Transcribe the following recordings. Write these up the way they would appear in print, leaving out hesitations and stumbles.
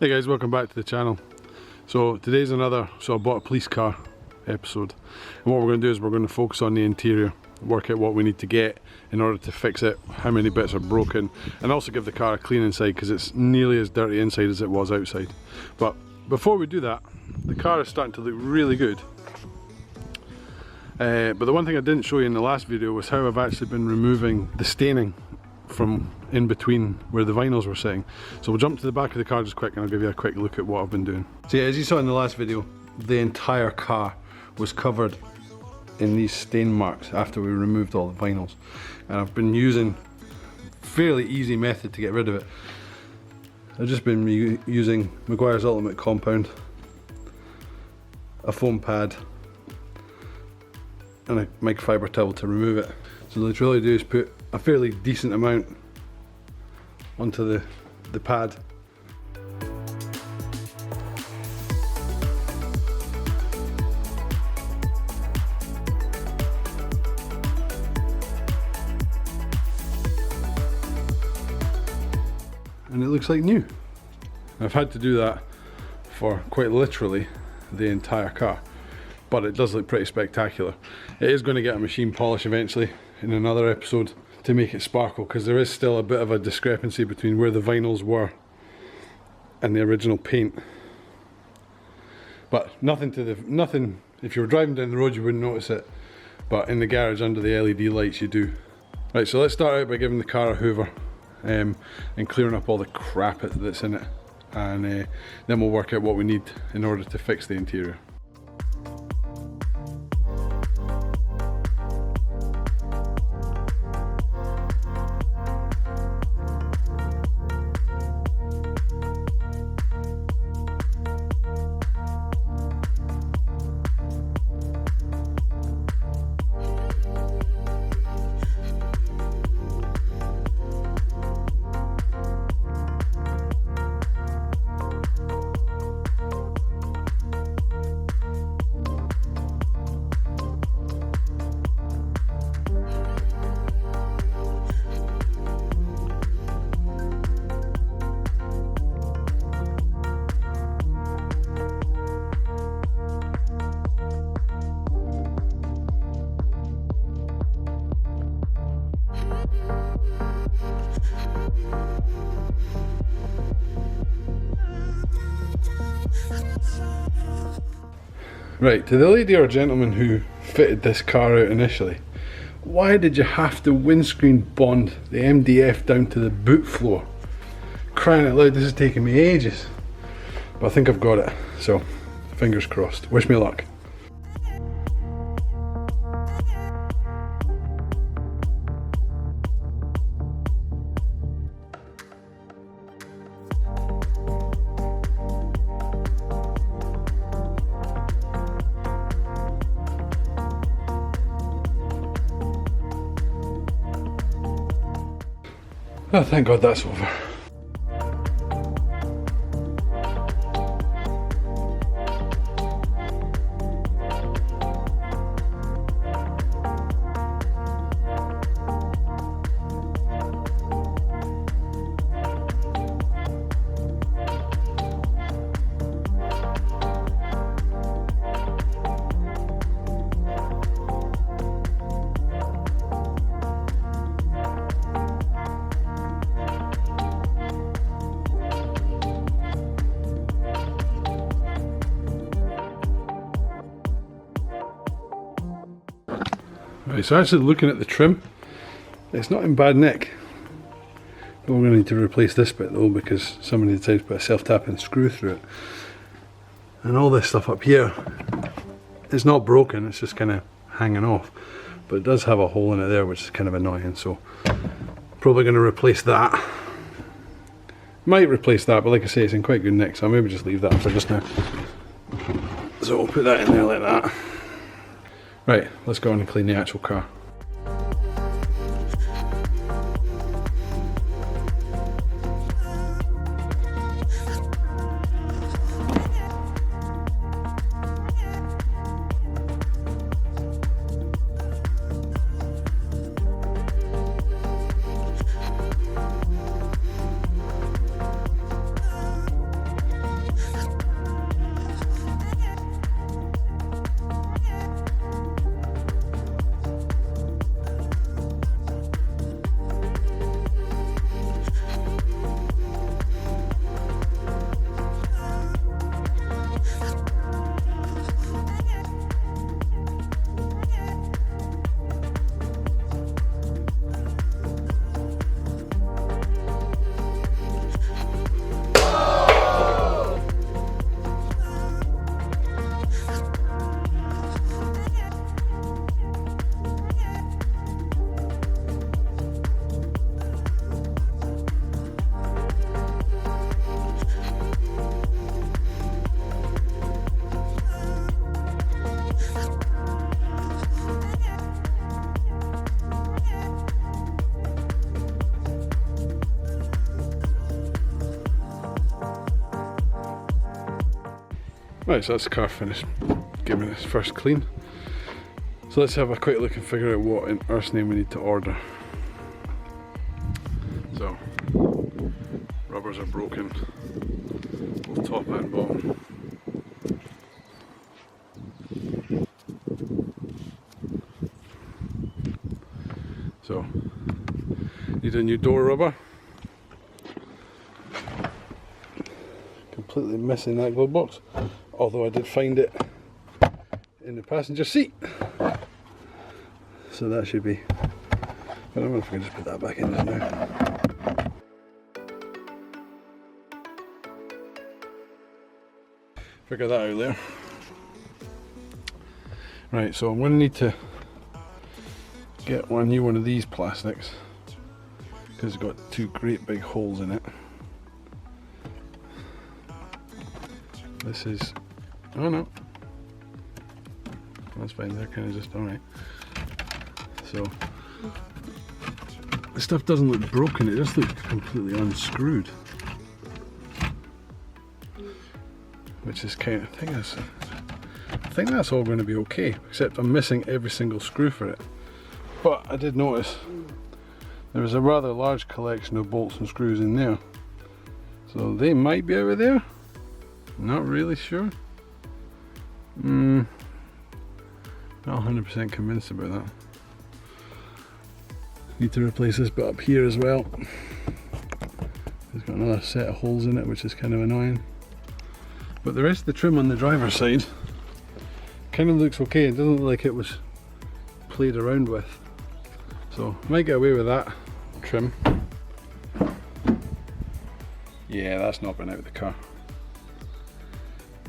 Hey guys, welcome back to the channel. So today's another I bought a police car episode, and what we're going to do is we're going to focus on the interior, work out what we need to get in order to fix it, how many bits are broken, and also give the car a clean inside because it's nearly as dirty inside as it was outside. But before we do that, the car is starting to look really good. But the one thing I didn't show you in the last video was how I've actually been removing the staining from in between where the vinyls were sitting. So we'll jump to the back of the car just quick and I'll give you a quick look at what I've been doing. So yeah, as you saw in the last video, the entire car was covered in these stain marks after we removed all the vinyls. And I've been using a fairly easy method to get rid of it. I've just been using Meguiar's Ultimate Compound, a foam pad, and a microfiber towel to remove it. So what you really do is put a fairly decent amount onto the pad. And it looks like new. I've had to do that for quite literally the entire car, but it does look pretty spectacular. It is going to get a machine polish eventually in another episode to make it sparkle, because there is still a bit of a discrepancy between where the vinyls were and the original paint. But nothing, if you were driving down the road you wouldn't notice it, but in the garage under the LED lights you do. Right, so let's start out by giving the car a hoover and clearing up all the crap that's in it, and then we'll work out what we need in order to fix the interior. Right, to the lady or gentleman who fitted this car out initially, why did you have to windscreen bond the MDF down to the boot floor? Crying out loud, this is taking me ages. But I think I've got it, so fingers crossed. Wish me luck. Oh, thank God that's over. Right, so actually looking at the trim, it's not in bad nick. We're going to need to replace this bit though, because somebody decided to put a self-tapping screw through it. And all this stuff up here, it's not broken, it's just kind of hanging off. But it does have a hole in it there, which is kind of annoying, so probably going to replace that. Might replace that, but like I say, it's in quite good nick, so I'll maybe just leave that for just now. So we'll put that in there like that. Right, let's go on and clean the actual car. Right, so that's the car finished, giving it its first clean. So let's have a quick look and figure out what in Earth's name we need to order. So, rubbers are broken, both top and bottom. So, need a new door rubber. Completely missing that glove box, although I did find it in the passenger seat. So that should be, I don't know if I can just put that back in just now. Figure that out later. Right, so I'm going to need to get one new one of these plastics because it's got two great big holes in it. This is, oh no, that's fine, they're kind of just alright. So, the stuff doesn't look broken, it just looks completely unscrewed. Which is kind of, I think that's all going to be okay, except I'm missing every single screw for it. But I did notice there was a rather large collection of bolts and screws in there. So they might be over there. Not really sure. Not 100% convinced about that. Need to replace this bit up here as well. It's got another set of holes in it, which is kind of annoying. But the rest of the trim on the driver's side kind of looks okay. It doesn't look like it was played around with. So might get away with that trim. Yeah, that's not been out of the car.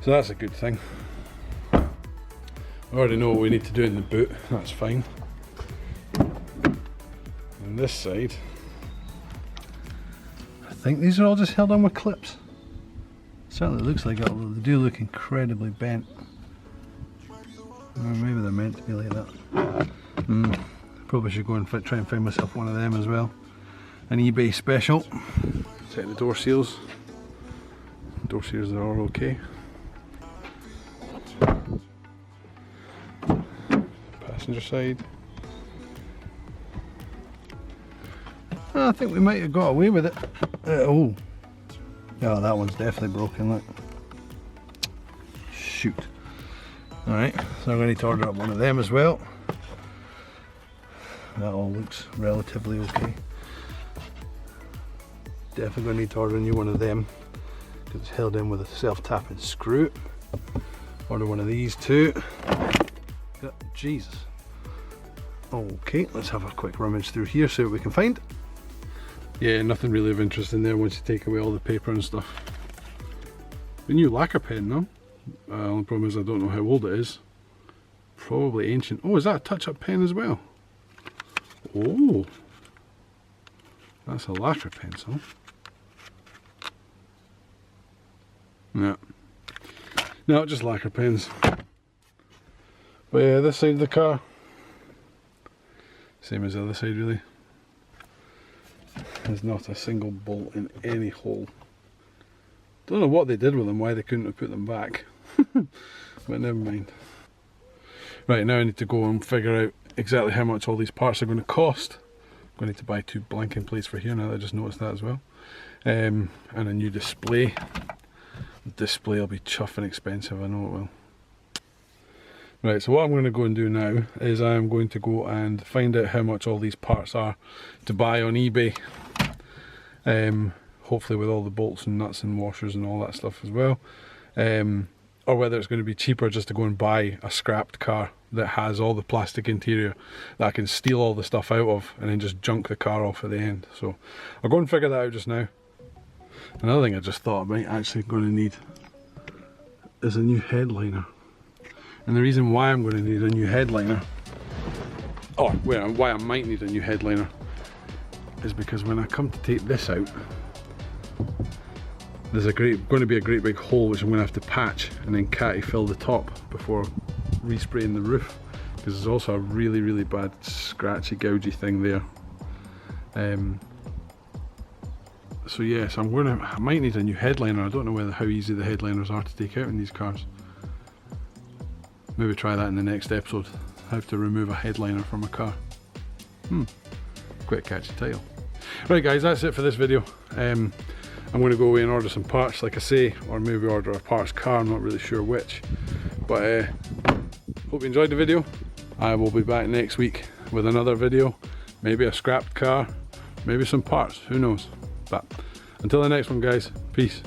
So that's a good thing. I already know what we need to do in the boot, that's fine. And this side, I think these are all just held on with clips. Certainly looks like it, although they do look incredibly bent. Or maybe they're meant to be like that. Probably should go and try and find myself one of them as well. An eBay special. Check the door seals. Door seals are all okay. Passenger side. I think we might have got away with it. Oh, that one's definitely broken, look. Shoot. Alright, so I'm going to need to order up one of them as well. That all looks relatively okay. Definitely going to need to order a new one of them because it's held in with a self-tapping screw. Order one of these too. Jesus. Okay, let's have a quick rummage through here, see what we can find. Yeah, nothing really of interest in there once you take away all the paper and stuff. The new lacquer pen though. The only problem is I don't know how old it is. Probably ancient. Oh, is that a touch-up pen as well? Oh, that's a lacquer pencil. No, no, just lacquer pens. But yeah, this side of the car, same as the other side really. There's not a single bolt in any hole. Don't know what they did with them, why they couldn't have put them back. But never mind. Right, now I need to go and figure out exactly how much all these parts are going to cost. I'm going to need to buy 2 blanking plates for here now that I just noticed that as well. And a new display. The display will be chuffing expensive, I know it will. Right, so what I'm going to go and do now is I am going to go and find out how much all these parts are to buy on eBay. Hopefully with all the bolts and nuts and washers and all that stuff as well. Or whether it's going to be cheaper just to go and buy a scrapped car that has all the plastic interior that I can steal all the stuff out of and then just junk the car off at the end. So I'll go and figure that out just now. Another thing I just thought I might actually going to need is a new headliner. And the reason why I'm going to need a new headliner, or why I might need a new headliner, is because when I come to take this out, there's going to be a great big hole which I'm going to have to patch and then catty fill the top before respraying the roof, because there's also a really bad scratchy gougey thing there. So yes, I might need a new headliner. I don't know how easy the headliners are to take out in these cars. Maybe try that in the next episode. How to remove a headliner from a car. Quite a catchy title. Right guys, that's it for this video. I'm going to go away and order some parts, like I say, or maybe order a parts car, I'm not really sure which. But hope you enjoyed the video. I will be back next week with another video, maybe a scrapped car, maybe some parts, who knows. But until the next one guys, peace.